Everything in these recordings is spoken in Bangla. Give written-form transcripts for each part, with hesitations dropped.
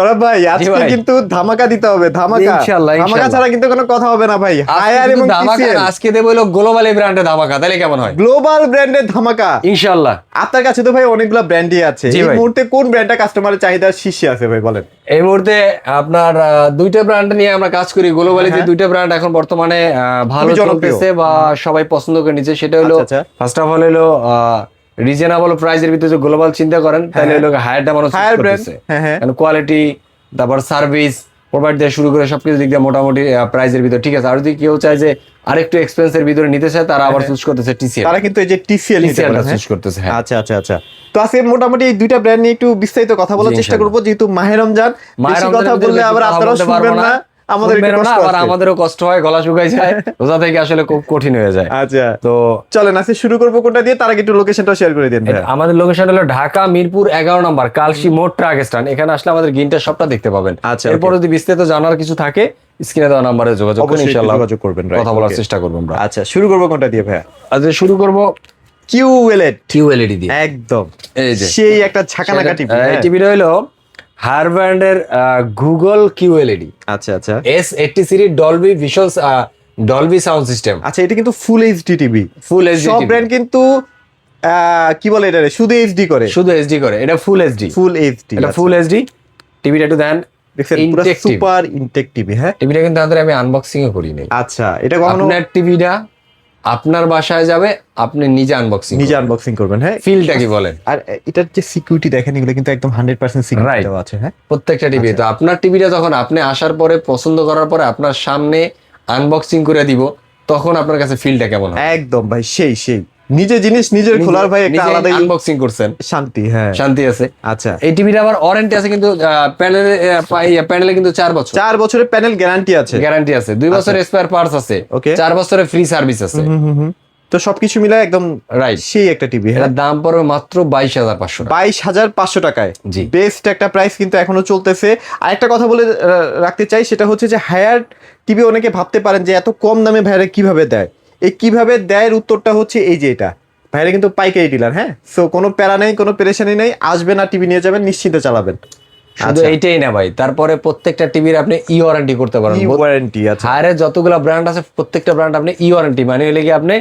সৌরভ ভাই আজকে কিন্তু ধামাকা দিতে হবে, ধামাকা ধামাকা ছাড়া কিন্তু কোনো কথা হবে না ভাই। হায়ার এবং টিসিএল আজকে দেব হলো গ্লোবাল ব্র্যান্ডের ধামাকা, তাহলে কেমন হয়? গ্লোবাল ব্র্যান্ডের ধামাকা ইনশাআল্লাহ। আপনার কাছে তো ভাই অনেকগুলো ব্র্যান্ডই আছে, এই মুহূর্তে কোন ব্র্যান্ডটা কাস্টমারের চাহিদার শীর্ষে আছে ভাই বলেন? এই মুহূর্তে আপনার দুইটা ব্র্যান্ড নিয়ে আমরা কাজ করি গ্লোবালি, যে দুইটা ব্র্যান্ড এখন বর্তমানে ভালো চলতেছে বা সবাই পছন্দ করে নিচ্ছে, সেটা হলো ফার্স্ট অফ অল হলো রিজনেবল প্রাইসের ভিতরে যে গ্লোবাল চিন্তা করেন তাহলে হলো হায়ারটা মানুষ চুজ করতেছে, কারণ কোয়ালিটি, তারপর সার্ভিস প্রোভাইড দিয়ে শুরু করে সবকিছু দিক দিয়ে মোটামুটি প্রাইসের ভিতরে ঠিক আছে। আর যদি কেউ চায় যে আরেকটু এক্সপেন্সের ভিতরে নিতে চায়, তারা আবার চুজ করতেছে টিসিএল, তারা কিন্তু এই যে টিসিএল চুজ করতেছে। আচ্ছা আচ্ছা আচ্ছা, তো আজকে মোটামুটি এই দুইটা ব্র্যান্ড নিয়ে একটু বিস্তারিত কথা বলার চেষ্টা করব, যেহেতু মাহে রমজান, বেশি কথা বললে আবার আপনারা শুনবেন না, আমাদেরও কষ্ট হয়, গলা শুকাই যায়, রোজা থেকে আসলে খুব কঠিন হয়ে যায়। আচ্ছা, তো চলেন আজকে শুরু করবো কোনটা দিয়ে, তার আগে একটু লোকেশনটা শেয়ার করে দিন। আমাদের লোকেশন হলো ঢাকা মিরপুর 11 নম্বর কালশি মোড় ট্রাক স্ট্যান্ড। এখানে আসলে আমাদের গিনটা সবটা দেখতে পাবেন। আচ্ছা, এরপর যদি বিস্তারিত জানার কিছু থাকে স্ক্রিনে দেওয়া নম্বরে যোগাযোগ করুন, ইনশাআল্লাহ যোগাযোগ করবেন, কথা বলার চেষ্টা করব আমরা। আচ্ছা, শুরু করবো কোনটা দিয়ে ভাইয়া? আচ্ছা, শুরু করব QLED দিয়ে। একদম এই যে সেই একটা ছাকানাকা টিভি। এই টিভিটা হলো হায়ার ব্র্যান্ডের গুগল QLED। আচ্ছা আচ্ছা, S80 series Dolby vision Dolby sound system. আচ্ছা, এটা কিন্তু full HD TV. Full HD সব ব্র্যান্ড কিন্তু কি বলে এটা, শুধু এইচডি করে, শুধু এইচডি করে, এটা ফুল এইচডি। এটা ফুল এইচডি টিভিটা একটু দেন, দেখছেন পুরো সুপার ইনটেক টিভি। হ্যাঁ, টিভিটা কিন্তু আমি আনবক্সিং ও করি নাই। আচ্ছা, এটা কখনো আপনার টিভিটা আপনার বাসায় যাবে, আপনি নিজে আনবক্সিং করবেন। হ্যাঁ, ফিলটা কি বলেন? আর এটার যে সিকিউরিটি দেখেন, এগুলো কিন্তু একদম 100% সিকিউরিটি দেওয়া আছে। হ্যাঁ, প্রত্যেকটা টিভি। তো আপনার টিভিটা যখন আপনি আসার পরে পছন্দ করার পরে আপনার সামনে আনবক্সিং করে দিব, তখন আপনার কাছে ফিলটা কেমন হবে? একদম ভাই, সেই নিজে জিনিস নিজের খোলার ভাই একটা আলাদা আনবক্সিং করছেন, শান্তি। হ্যাঁ, শান্তি আছে। আচ্ছা, এই টিভিটা আবার ওয়ারেন্টি আছে কিন্তু, প্যানেলে কিন্তু 4 বছরের প্যানেল গ্যারান্টি আছে। 2 বছরের স্পেয়ার পার্টস আছে, 4 বছরের ফ্রি সার্ভিস আছে। তো সবকিছু মিলে একদম রাইট, সেই একটা টিভি। এর দাম পড়বে মাত্র 22,500 টাকায়। জি, বেস্ট একটা প্রাইস কিন্তু এখনো চলতেছে। আর একটা কথা বলে রাখতে চাই, সেটা হচ্ছে যে হায়ার টিভি অনেকে ভাবতে পারেন যে এত কম দামে ভাইরা কিভাবে দেয়। এই কিভাবে দেয় উত্তরটা হচ্ছে এই যে এটা, ভাইরা কিন্তু পাইকারি ডিলার। হ্যাঁ, সো কোনো প্যারা নেই, কোনো পেরেশানি নেই, আসবেন আর টিভি নিয়ে যাবেন, নিশ্চিন্তে চালাবেন। শুধু এইটাই না ভাই, তারপরে প্রত্যেকটা টিভির আপনি ওয়ারেন্টি করতে পারেন। ওয়ারেন্টি আছে, হায়ারে যতগুলো ব্র্যান্ড আছে প্রত্যেকটা ব্র্যান্ড আপনি ওয়ারেন্টি, মানে হলে কি আপনি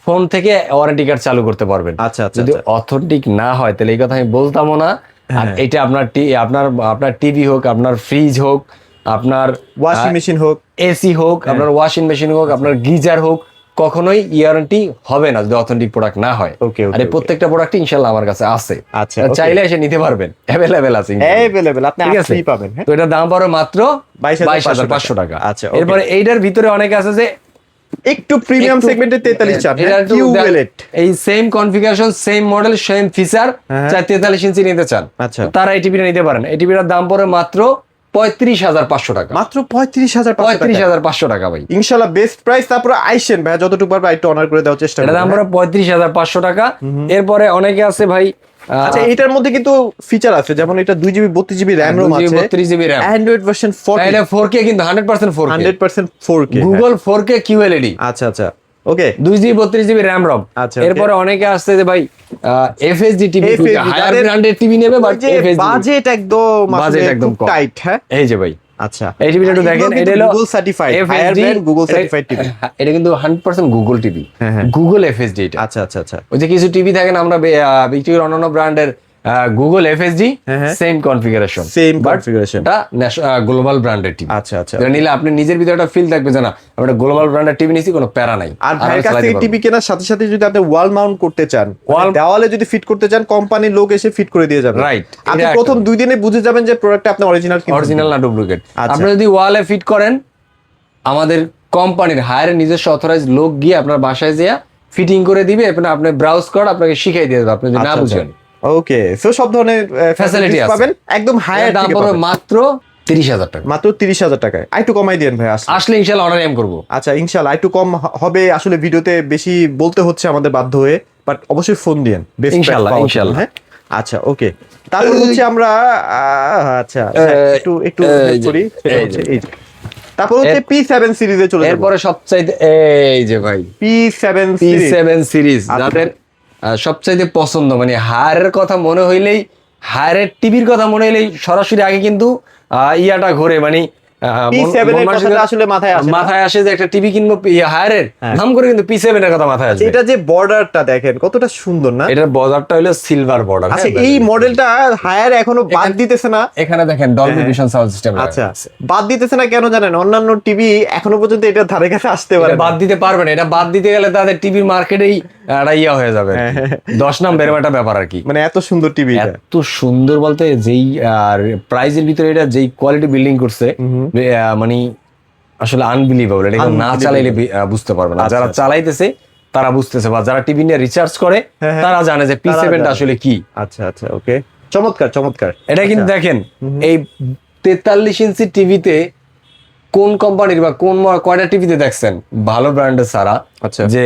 ফোন থেকে ওয়ারেন্টি কার্ড চালু করতে পারবেন। আচ্ছা, যদি অথেন্টিক না হয় তাহলে এই কথা আমি বলতামও না। আর এটা আপনার টিভি হোক, আপনার ফ্রিজ হোক, আপনার ওয়াশিং মেশিন হোক, এসি হোক, আপনার ওয়াশিং মেশিন হোক, আপনার গিজার হোক, কখনোই ওয়ারেন্টি হবে না যদি অথেন্টিক প্রোডাক্ট না হয়। আর এই প্রত্যেকটা প্রোডাক্ট ইনশাআল্লাহ আমার কাছে আছে। আচ্ছা, চাইলে এসে নিতে পারবেন, অ্যাভেলেবেল আছে, আপনি আসলেই পাবেন। তো এটার দাম পড়বে মাত্র 22,500 টাকা। আচ্ছা, এরপরে এইটার ভিতরে অনেক আছে যে একটু প্রিমিয়াম সেগমেন্টে 43 চান, এই same configuration, same model, same feature, 43 ইঞ্চি নিতে চান, আচ্ছা, তারা এই টিভিটা নিতে পারেন। এই টিভিটার দাম পড়ে মাত্র 35,500 টাকা। মাত্র 35,500 টাকা ভাই, ইনশাআল্লাহ বেস্ট প্রাইস। তারপরে আইসেন ভাই, যতটুকু পারবে একটু অনার করে দেওয়ার চেষ্টা করবেন। দাম পড়ে 35,500 টাকা। এরপরে অনেকে আছে ভাই, আচ্ছা, এটার মধ্যে কিন্তু ফিচার আছে, যেমন এটা 2GB 32GB RAM রোম আছে, 32GB RAM, Android version 40, এটা 4K কিন্তু 100% 4K Google 4K QLED। আচ্ছা আচ্ছা, ওকে, 2GB 32GB RAM ROM। এরপরে অনেকে আসছে যে ভাই FHD টিভি, হায়ার ব্র্যান্ডের টিভি নেবে, বাট বাজেট একদম টাইট। হ্যাঁ, এই যে ভাই, আচ্ছা, এই টিভিটা একটু দেখেন, এটা হলো Google certified, higher brand Google certified TV. এটা কিন্তু 100% গুগল টিভি, গুগল FHD এটা। আচ্ছা আচ্ছা আচ্ছা, ওই যে কিছু টিভি দেখেন আমরা বিক্রি করি অন্যান্য ব্র্যান্ডের গুগল FHD, সেম কনফিগারেশন, এটা গ্লোবাল ব্র্যান্ডের টিভি। আচ্ছা আচ্ছা, এটা নিলে আপনি নিজের ভিতরে একটা ফিল থাকবে যে না আমরা গ্লোবাল ব্র্যান্ডের টিভি নিছি, কোনো প্যারা নাই। আর ভাইয়ের কাছ থেকে টিভি কেনার সাথে সাথে যদি আপনি ওয়াল মাউন্ট করতে চান, দেওয়ালে যদি ফিট করতে চান, কোম্পানির লোক এসে ফিট করে দিয়ে যাবে। রাইট, আপনি প্রথম 2 দিনে বুঝে যাবেন যে প্রোডাক্টটা আপনার অরিজিনাল না ডুপ্লিকেট। আপনি যদি ওয়ালে ফিট করেন, আমাদের কোম্পানির হায়ারের নিজস্ব অথরাইজড লোক গিয়ে আপনার বাসায় যেয়ে ফিটিং করে দিবে, আপনি ব্রাউজ করে আপনাকে শিখিয়ে দিয়ে দেবে, আপনি যদি না বুঝেন। ওকে, সো সব ধরনের ফ্যাসিলিটি পাবেন, একদম হায়ার দাম পড়বে মাত্র 30,000 টাকা। মাত্র 30,000 টাকায়। একটু কমাই দেন ভাই, আসলে ইনশাআল্লাহ অর্ডার এম করব। আচ্ছা, ইনশাআল্লাহ একটু কম হবে, আসলে ভিডিওতে বেশি বলতে হচ্ছে আমাদের বাধ্য হয়ে, বাট অবশ্যই ফোন দিয়েন, ইনশাআল্লাহ। হ্যাঁ, আচ্ছা, ওকে। তারপর হচ্ছে আমরা আচ্ছা একটু করি, এই তারপর হচ্ছে P7 সিরিজে চলে যাব। এরপরে সবচাইতে এই যে ভাই P7 সিরিজ, যাদের সবচাইতে পছন্দ, মানে হায়ারের কথা মনে হইলেই, হায়ারের টিভির কথা মনে হইলেই সরাসরি আগে কিন্তু ইয়াটা ঘোরে, মানে P7 এর কথাটা আসলে মাথায় আসে না। মাথায় আসে যে একটা টিভি কিনবো হায়ারের, নাম করে কিন্তু P7 এর কথা মাথায় আসে। এটা যে বর্ডারটা দেখেন কতটা সুন্দর না, এটার বর্ডারটা হলো সিলভার বর্ডার। আচ্ছা এই মডেলটা হায়ার এখনো বাদ দিতেছে না। এখানে দেখেন ডলবি ভিশন সাউন্ড সিস্টেম। আচ্ছা বাদ দিতেছে না কেন জানেন? অন্যান্য টিভি এখনো পর্যন্ত এটা ধারে কাছে আসতে পারে না। বাদ দিতে পারবে না, এটা বাদ দিতে গেলে তাদের টিভির মার্কেটেই একটা ইয়া হয়ে যাবে, 10 নাম বেরোবে একটা ব্যাপার আর কি। মানে এত সুন্দর টিভি, এত সুন্দর বলতে যেই প্রাইজের ভিতরে এটা যেই কোয়ালিটি বিল্ডিং করছে, মানে আসলে আনবিলিভেবল। এটা না চালাইলে বুঝতে পারবে না, যারা চালাইতেছে তারা বুঝতেছে, বা যারা টিভি নিয়ে রিসার্চ করে তারা জানে যে P7 টা আসলে কি। আচ্ছা আচ্ছা ওকে, চমৎকার চমৎকার। এটা কিন্তু দেখেন এই 43 ইঞ্চি টিভিতে কোন কোম্পানির বা কোন কয়টা টিভিতে দেখছেন ভালো ব্র্যান্ডের ছাড়া আচ্ছা যে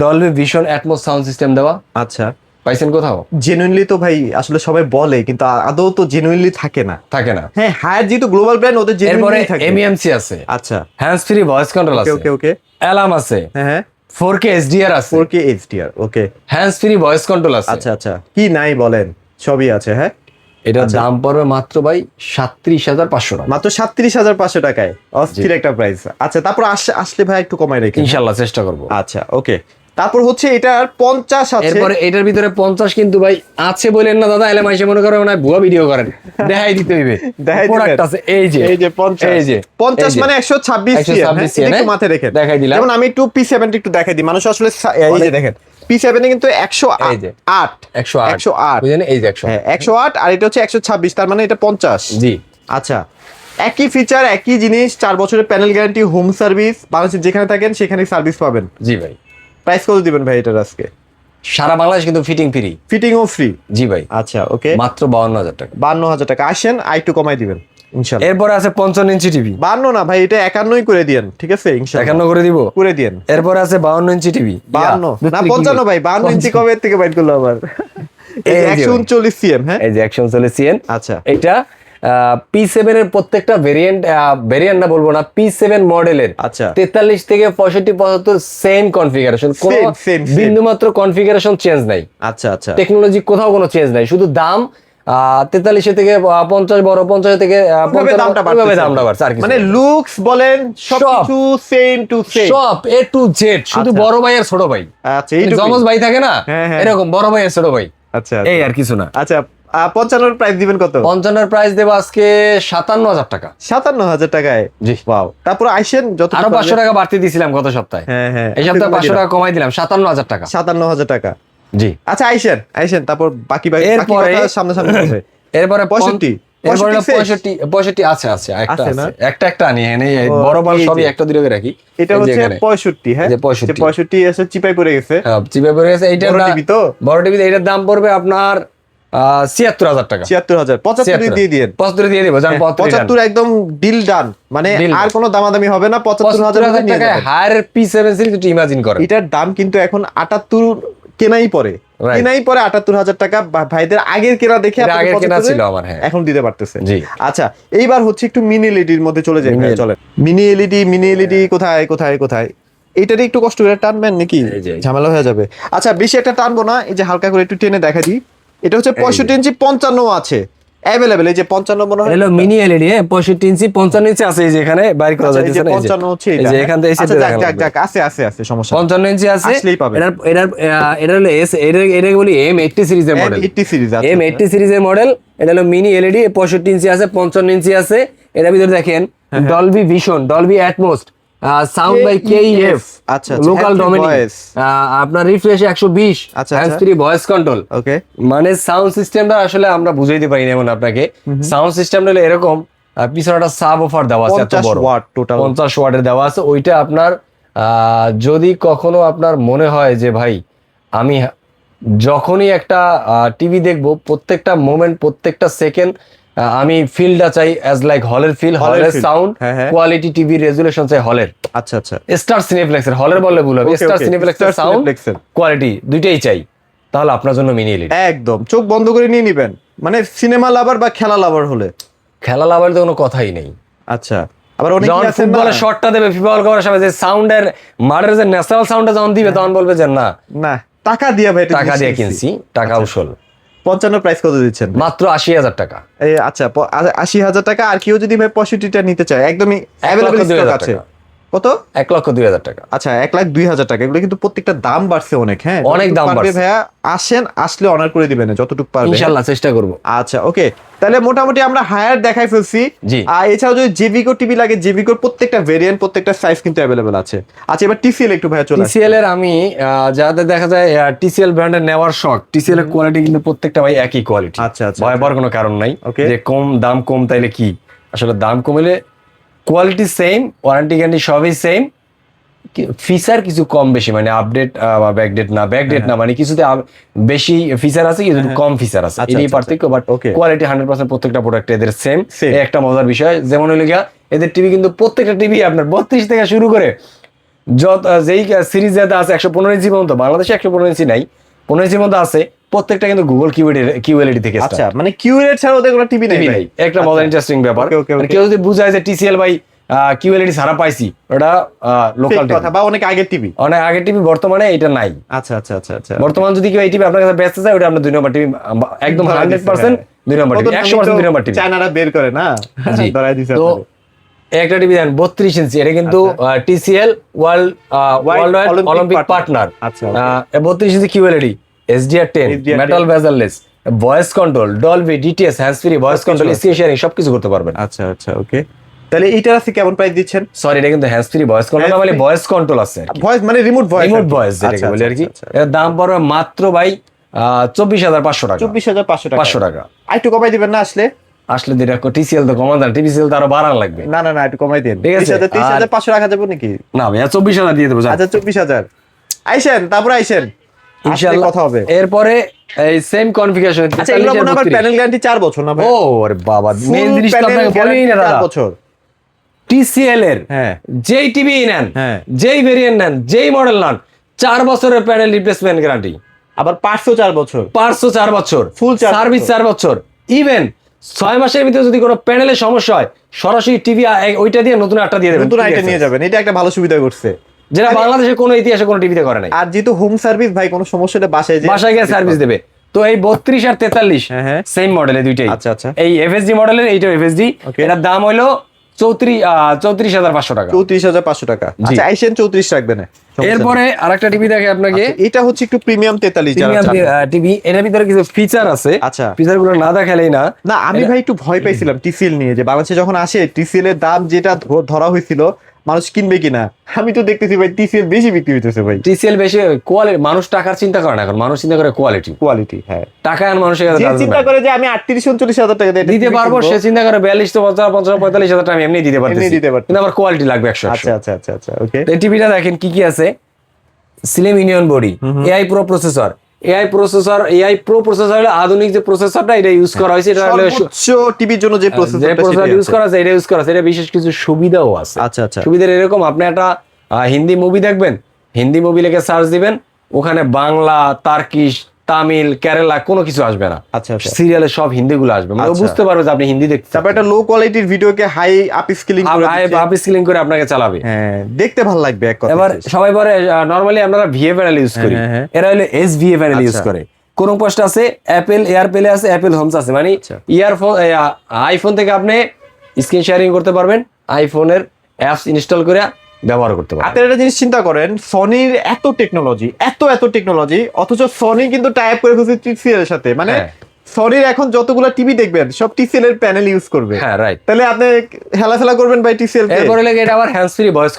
Dolby vision atoms sound system দেওয়া? আচ্ছা পাইছেন কোথাও? জেনুইনলি তো ভাই আসলে সবাই বলে, কিন্তু আদৌ তো জেনুইনলি থাকে না। থাকে না। হ্যাঁ হায়ার যেহেতু গ্লোবাল ব্র্যান্ড, ওদের এরপরে জেনুইনলি থাকে। MEMC আছে, আচ্ছা হ্যান্ডস ফ্রি ভয়েস কন্ট্রোল আছে, ওকে ওকে অ্যালার্ম আছে, হ্যাঁ হ্যাঁ 4K HDR আছে, 4K HDR ওকে, হ্যান্ডস ফ্রি ভয়েস কন্ট্রোল আছে। আচ্ছা আচ্ছা কি নাই বলেন, সবই আছে। হ্যাঁ এটার দাম পড়বে মাত্র ভাই 37,500 টাকা, মাত্র 37,500 টাকায়, অস্থির একটা প্রাইস। আচ্ছা তারপর আসলে ভাই একটু কমাই রেখে ইনশাআল্লাহ চেষ্টা করব। আচ্ছা ওকে, তারপর হচ্ছে এটার 50 আছে। এরপরে এটার ভিতরে 50 কিন্তু ভাই আছে বলেন না দাদা, এলে মাইসে মনে করে না ভুয়া ভিডিও করেন, দেখাই দিতে হইবে প্রোডাক্ট আছে। এই যে 50, এই যে 50 মানে 126 126 একটু মাথায় রেখে দেখাই দিলাম। যেমন আমি একটু P7 একটু দেখাই দিই, মানুষ আসলে এই যে দেখেন P7 এ কিন্তু 108 108 বুঝেন, এই যে 100, হ্যাঁ 108, আর এটা হচ্ছে 126, তার মানে এটা 50। জি আচ্ছা একই ফিচার একই জিনিস, 4 বছরের প্যানেল গ্যারান্টি, হোম সার্ভিস, বাংলাদেশে যেখানে থাকেন সেখানে সার্ভিস পাবেন। জি ভাই। প্রাইস কত দিবেন ভাই এটার আজকে? সারা বাংলাদেশ কিন্তু ফিটিং ফ্রি। ফিটিংও ফ্রি? জি ভাই। আচ্ছা ওকে, মাত্র 52,000 টাকা। 52,000 টাকা। আসেন আরেকটু কমাই দিবেন ইনশাআল্লাহ। এরপরে আছে 55 ইঞ্চি টিভি। 52 না ভাই, এটা 51 করে দিয়েন, ঠিক আছে ইনশাআল্লাহ 51 করে দিব, করে দিয়েন। এরপরে আছে 52 ইঞ্চি টিভি। 52 না 55 ভাই, 52 ইঞ্চি কবে থেকে বাইর করলো আবার? এই 139 সিএম। হ্যাঁ এই যে 139 সিএন। আচ্ছা এটা P7 এর প্রত্যেকটা ভেরিয়েন্ট না বলবো না, P7 মডেলের আচ্ছা 43 থেকে 65 75 সেম কনফিগারেশন, কোনো same. বিন্দুমাত্র কনফিগারেশন চেঞ্জ নাই। আচ্ছা আচ্ছা টেকনোলজি কোথাও কোনো চেঞ্জ নাই, শুধু দাম 43 থেকে 50 বড়, 50 থেকে 55 দামটা বাড়ছে আর কিছু মানে না। লুকস বলেন সবকিছু সেম টু সেম, সব A to Z, শুধু আচ্ছা। বড় ভাই আর ছোট ভাই, আচ্ছা এইটুকুই। জমজ ভাই থাকে না হ্যাঁ, হ্যাঁ। এরকম বড় ভাই আর ছোট ভাই, আচ্ছা এই আর কিছু না। আচ্ছা 55 প্রাইস দিবেন কত? 55 এর প্রাইস দেব আজকে 57,000 টাকা। 57,000 টাকায়? জি ওয়াও। তারপর আইসেন যত আরো 500 টাকা বাড়তি দিছিলাম গত সপ্তাহে, হ্যাঁ হ্যাঁ এই সপ্তাহে 500 টাকা কমাই দিলাম, 57,000 টাকা। 57,000 টাকা জি আচ্ছা আইসেন তারপর বাকি এরপরে সামনে সামনে হবে। এরপরে 65 এরপরে 65 আছে একটা আছে না? আছে, একটা আনি এনে বড় বড় সবই একটা দুটো করে রাখি। এটা হচ্ছে 65। হ্যাঁ যে 65 65 এসে চিপাই পড়ে গেছে, চিপে পড়ে গেছে। এইটার বড় টিভি তো, বড় টিভি, এইটার দাম পড়বে আপনার 76,000 টাকা। 76,000 75 দিয়ে দিয়েন। 75 দিয়ে দিব, জান 75 একদম ডিল ডান, মানে আর কোনো দামাদামি হবে না। 75,000 টাকা হায়ার P7 সিরিজ, একটু ইমাজিন করেন। এটার দাম কিন্তু এখন 78 কেনাই পড়ে, 78,000 টাকা। ভাইদের আগের কেনা দেখে আগের কেনা ছিল আমার, হ্যাঁ এখন দিতে পারতেছে। জি আচ্ছা এইবার হচ্ছে একটু মিনি এলইডির মধ্যে চলে যাই। চলে মিনি এলইডি কোথায় কোথায় কোথায়, এইটারই একটু কষ্ট করে টানবেন নাকি ঝামেলা হয়ে যাবে। আচ্ছা বেশি একটা টানবো না, এই যে হালকা করে একটু টেনে দেখা দিই। এটা হচ্ছে 65 ইঞ্চি 55 আছে অ্যাভেলেবেল, এই যে 55 মনে হয় হলো মিনি এলইডি। 65 ইঞ্চি 55 ইঞ্চি আছে, এই যে এখানে বাইর করা যাচ্ছে না, এই যে 55 হচ্ছে এই এটা। যে এখান থেকে এসে যাক আছে সমস্যা 55 ইঞ্চি আছে। আসলেই পাবেন। এটা হলো এটা বলি M80 সিরিজের মডেল। M80 সিরিজ আছে, M80 সিরিজের মডেল। এটা হলো মিনি এলইডি, 65 ইঞ্চি আছে, 55 ইঞ্চি আছে। এটার ভিতরে দেখেন Dolby vision, Dolby Atmos, sound by KEF, আচ্ছা লোকাল ডোমিনিং, আপনার refresh 120, hands free voice control. Okay মানে সাউন্ড সিস্টেমটা আসলে আমরা বুঝাইতে পারি না এমন আপনাকে। সাউন্ড সিস্টেমটা হলো এরকম, পিছনে একটা সাব ওফার দেওয়া আছে, এত বড় 50 ওয়াটের দেওয়া আছে। ওইটা আপনার যদি কখনো আপনার মনে হয় যে ভাই আমি যখনই একটা টিভি দেখবো, প্রত্যেকটা মোমেন্ট প্রত্যেকটা সেকেন্ড আমি ফিলটা চাই অ্যাজ লাইক হলের ফিল, হলের সাউন্ড কোয়ালিটি, টিভি রেজুলেশন চাই হলের। আচ্ছা আচ্ছা স্টার সিনেপ্লেক্সের, হলের বললে ভুল হবে, স্টার সিনেপ্লেক্সের সাউন্ড কোয়ালিটি দুইটাই চাই, তাহলে আপনার জন্য মিনি এলইডি একদম চোখ বন্ধ করে নিয়ে নিবেন। মানে সিনেমা লাভার বা খেলা লাভার হলে, খেলা লাভার তো কোনো কথাই নেই। আচ্ছা আবার অনেকে যখন আছেন না ফুটবলের শটটা দেবে ফিফা ওয়ার্ল্ড কাপের সময়, যে সাউন্ডের মাঠের যে ন্যাশনাল সাউন্ডটা যখন দিবে তখন বলবে যে না টাকা দিয়ে ভাই, টাকা দিয়ে কিনছি, টাকা উসল। 55 প্রাইস কত দিচ্ছেন? মাত্র 80,000 টাকা। আচ্ছা 80,000 টাকা। আর কেউ যদি ভাই 65টা নিতে চায় একদমই অ্যাভেলেবল স্টক আছে। কত? 1,02,000 টাকা। আচ্ছা 1,02,000 টাকা। এগুলো কিন্তু প্রত্যেকটা দাম বাড়ছে অনেক। হ্যাঁ অনেক দাম বাড়ছে ভাইয়া। আসলে অনার করে দিবেন যতটুকু পারবেন ইনশাআল্লাহ চেষ্টা করব। আচ্ছা ওকে, তাহলে মোটামুটি আমরা হায়ার দেখাই ফেলছি। আর এছাড়াও যদি জেভিকো টিভি লাগে, জেভিকোর প্রত্যেকটা ভেরিয়েন্ট প্রত্যেকটা সাইজ কিন্তু অ্যাভেলেবল আছে। আচ্ছা এবার টিসিএল একটু ভাইয়া চলে টিসিএল এর আমি যাদের দেখা যায় টিসিএল ব্র্যান্ডের নেওয়ার শখ, টিসিএল এর কোয়ালিটি কিন্তু প্রত্যেকটা ভাই একই কোয়ালিটি। আচ্ছা আচ্ছা, ভয় পাওয়ার কোনো কারণ নাই যে দাম কম তাইলে কি, আসলে দাম কমলে কোয়ালিটি সেম, ওয়ারেন্টি গ্যারান্টি সবই সেম, ফিচার কিছু কম বেশি, মানে আপডেট বা ব্যাকডেট না মানে কিছুতে বেশি ফিচার আছে, কিছু কম ফিচার আছে, এই পার্থক্য। বাট কোয়ালিটি 100% প্রত্যেকটা প্রোডাক্ট এদের সেম। একটা মজার বিষয় যেমন হইল গিয়া এদের টিভি কিন্তু প্রত্যেকটা টিভি আপনার 32 থেকে শুরু করে যেই সিরিজ যাতে আছে 115 ইঞ্চি পর্যন্ত, বাংলাদেশে 115 ইঞ্চি নাই, 15 ইঞ্চির মধ্যে আছে, প্রত্যেকটা কিন্তু গুগল কিউএলইডি থেকে। আচ্ছা মানে কিউএলইডি ছাড়া ওদের কোনো টিভি নাই। একটা মজার ইন্টারেস্টিং ব্যাপার, কেউ যদি বুঝায় যে টিসিএল ভাই কিউএলইডি ছাড়া পাইছি, ওটা লোকাল কথা বা অনেক আগের টিভি, বর্তমানে এটা নাই। আচ্ছা আচ্ছা আচ্ছা আচ্ছা, বর্তমান যদি কেউ এই টিভি আপনার কাছে বেচতে চায়, ওটা আপনার 2 নম্বর টিভি, একদম 100% 2 নম্বর টিভি, 100% 2 নম্বর টিভি। চায়নারা বের করে না, ধরাই দিছে। তো একটা টিভি দেন 32 ইঞ্চি, এটা কিন্তু টিসিএল ওয়ার্ল্ড অলিম্পিক পার্টনার। আচ্ছা 32 inch QLED, HDR10, metal bezelless, voice control, Dolby, DTS, hands free, voice control, screen sharing সবকিছু করতে পারবেন। আচ্ছা আচ্ছা ওকে, তাহলে এইটার আছে কেমন প্রাইস দিচ্ছেন? সরি, এটা কিন্তু হ্যান্ডস ফ্রি ভয়েস কন্ট্রোল না, মানে ভয়েস কন্ট্রোল আছে, ভয়েস মানে রিমোট ভয়েস যেটাকে বলি আর কি। এর দাম পড়বে মাত্র ভাই 24,500 টাকা। 24,500 টাকা। আর একটু কমাই দিবেন না? আসলে দিরা টিসিএল তো কমান দেন, টিসিএল তো আরো বাড়ান লাগবে। না না না, একটু কমাই দেন। ঠিক আছে 23,500 রাখা যাবে নাকি? না ভাই 24,000 দিয়ে দেবো। আচ্ছা 24,000 আইছেন, তারপর আইছেন ইনশাআল্লাহ কথা হবে। এরপরে এই সেম কনফিগারেশন। আচ্ছা এগুলো মনে হয় প্যানেল গ্যারান্টি 4 বছর না ভাই? ও আরে বাবা, মেইন জিনিস তো আপনাকে বলেই না দাদা, 4 বছর টিসিএল এর যেই টিভি নেন, যেই ভেরিয়েন্ট নেন, যেই মডেল নেন, 4 বছরের প্যানেল রিপ্লেসমেন্ট গ্যারান্টি। আবার পার্টসও 4 বছর, 4 বছর, ফুল সার্ভিস 4 বছর। ইভেন 6 মাসের ভিতরে যদি কোনো প্যানেলের সমস্যা হয়, সরাসরি টিভি ওইটা দিয়ে নতুন একটা দিয়ে দেবেন, নতুন একটা নিয়ে যাবেন। এটা একটা ভালো সুবিধা করছে, যেটা বাংলাদেশে কোনো ইতিহাসে কোনো টিভিতে করে নাই। আর যেহেতু হোম সার্ভিস ভাই, কোনো সমস্যা হলে বাসায় গিয়ে সার্ভিস দেবে। তো এই 32 আর 43 সেম মডেলের দুইটাই। আচ্ছা আচ্ছা, এই এফএসডি মডেলের, এইটাও এফএসডি, এটার দাম হলো 34,500 টাকা। 34,500 টাকা। আচ্ছা আইসেন 34 রাখবেন। এরপরে আরেকটা টিভি দেখে আপনাকে, এটা হচ্ছে একটু প্রিমিয়াম 43 টিভি। এটার ভিতরে কিছু ফিচার আছে। আচ্ছা ফিচারগুলো না দেখালেই না। আমি ভাই একটু ভয় পাইছিলাম টিসিএল নিয়ে, যে বাংলাদেশে যখন আসে টিসিএল এর দাম যেটা ধরা হয়েছিল, মানুষ কিনবে কিনা। আমি তো দেখতেছি ভাই টিসিএল বেশি বিক্রি হইতেছে ভাই। টিসিএল বেশি কোয়ালিটি, মানুষ টাকার চিন্তা করে না, এখন মানুষ চিন্তা করে কোয়ালিটি। হ্যাঁ, টাকা আর মানুষের কাছে চিন্তা করে যে আমি 38-39,000 টাকা দিতে পারবো, সে চিন্তা করে 42-45,000 টাকা আমি এমনি দিতে পারতেছি, কিন্তু আমার কোয়ালিটি লাগবে 100। আচ্ছা আচ্ছা আচ্ছা আচ্ছা ওকে। এই টিভিটা দেখেন কি কি আছে। Slim union body, AI pro processor, AI pro processor হলো আধুনিক যে প্রসেসরটা, এটা ইউজ করা হয়েছে। এটা হলো সর্বোচ্চ টিভির জন্য যে প্রসেসর ইউজ করা আছে, এটা ইউজ করা আছে। এটা বিশেষ কিছু সুবিধাও আছে। আচ্ছা আচ্ছা, সুবিধা এরকম, আপনি একটা হিন্দি মুভি দেখবেন, হিন্দি মুভি লিখে সার্চ দিবেন, ওখানে বাংলা, তার্কিশ, তামিল, কেরালা কোনো কিছু আসবে না। আচ্ছা আচ্ছা, সিরিয়ালে সব হিন্দিগুলো আসবে, মানে বুঝতে পারবে যে আপনি হিন্দি দেখছেন। তারপর একটা লো কোয়ালিটির ভিডিওকে হাই আপস্কেলিং করে আপনাকে চালাবে। হ্যাঁ, দেখতে ভালো লাগবে এক কথা। এবার সবাই বলে নরমালি আমরা ভিএ প্যানেল ইউজ করি, এরা হলো এসভিএ প্যানেল ইউজ করে। কোন পোস্ট আছে অ্যাপেল এয়ারপ্লে আছে, অ্যাপেল হোমস আছে, মানে ইয়ারফোন আইফোন থেকে আপনি স্ক্রিন শেয়ারিং করতে পারবেন, আইফোনের অ্যাপস ইনস্টল করে ব্যবহার করতে পারবেন। আপনারা একটা জিনিস চিন্তা করেন, সনির এত টেকনোলজি, অথচ সনি কিন্তু টাই আপ করে ফেলছে টিসিএল এর সাথে। মানে সনির এখন যতগুলো টিভি দেখবেন সব টিসিএল এর প্যানেল ইউজ করবে। হ্যাঁ রাইট। তাহলে আপনি হেলাফেলা করবেন ভাই টিসিএল কে। এরপরে লাগে এটা আবার হ্যান্ডস ফ্রি ভয়েস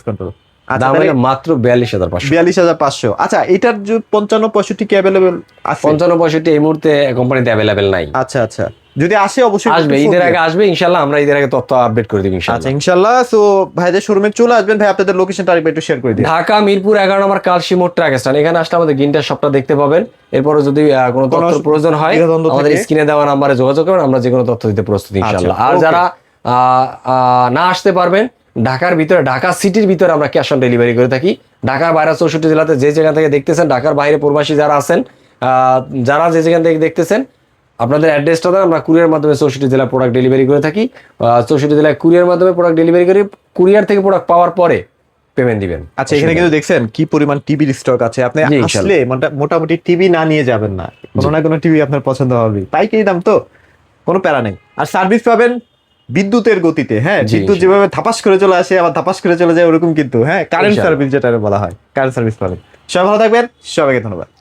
কন্ট্রোল। দাম হলো মাত্র 42,500। 42,500। আচ্ছা এটার যে 55-65 কি अवेलेबल আছে? 55-65 এই মুহূর্তে কোম্পানিতে अवेलेबल নাই। আচ্ছা আচ্ছা, যদি আসে অবশ্যই আসবে, ঈদের আগে আসবে ইনশাআল্লাহ। আমরা ঈদের আগে তথ্য আপডেট করে দিব ইনশাআল্লাহ। আচ্ছা ইনশাআল্লাহ। সো ভাইদের শোরুমে চলে আসবেন। ভাই আপনাদের লোকেশনটা আরেকবার একটু শেয়ার করে দিন। ঢাকা মিরপুর 11 নম্বর কালশি মোড় ট্রাক স্ট্যান্ড, এখানে আসলে আমাদের গিনটার শপটা দেখতে পাবেন। এরপরে যদি কোনো তথ্যের প্রয়োজন হয়, আমাদের স্ক্রিনে দেওয়া নম্বরে যোগাযোগ করবেন, আমরা যে কোনো তথ্য দিতে প্রস্তুত ইনশাআল্লাহ। আর যারা না আসতে পারবেন, ঢাকার ভিতরে, ঢাকা সিটির ভিতরে আমরা ক্যাশ অন ডেলিভারি করে থাকি। ঢাকার বাইরে 64 জেলাতে যে জায়গা থেকে দেখতেছেন, ঢাকার বাইরে প্রবাসী যারা আছেন, যারা যে যেখান থেকে দেখতেছেন, আপনাদের অ্যাড্রেসটা দেন, আমরা কুরিয়ার মাধ্যমে 64 জেলা প্রোডাক্ট ডেলিভারি করে থাকি। 64 জেলায় কুরিয়ার মাধ্যমে প্রোডাক্ট ডেলিভারি করি। কুরিয়ার থেকে প্রোডাক্ট পাওয়ার পরে পেমেন্ট দিবেন। আচ্ছা, এখানে কিন্তু দেখছেন কি পরিমাণ টিভির স্টক আছে। আপনি জি, ইনশাল্লাহ। আসলে মোটামুটি টিভি না নিয়ে যাবেন না, কোনো না কোনো টিভি আপনার পছন্দ হবে, পাইকারি দাম তো, কোনো প্যারা নেই। আর সার্ভিস পাবেন বিদ্যুতের গতিতে, হ্যাঁ, জি, বিদ্যুৎ ইনশাল্লাহ। যেভাবে থাপাস করে চলে আসে আবার থাপাস করে চলে যায় ওরকম কিন্তু, হ্যাঁ, কারেন্ট ইনশাল্লাহ। সার্ভিস যেটা বলা হয়, কারেন্ট সার্ভিস পাবেন। সবাই ভালো থাকবেন, সবাইকে ধন্যবাদ।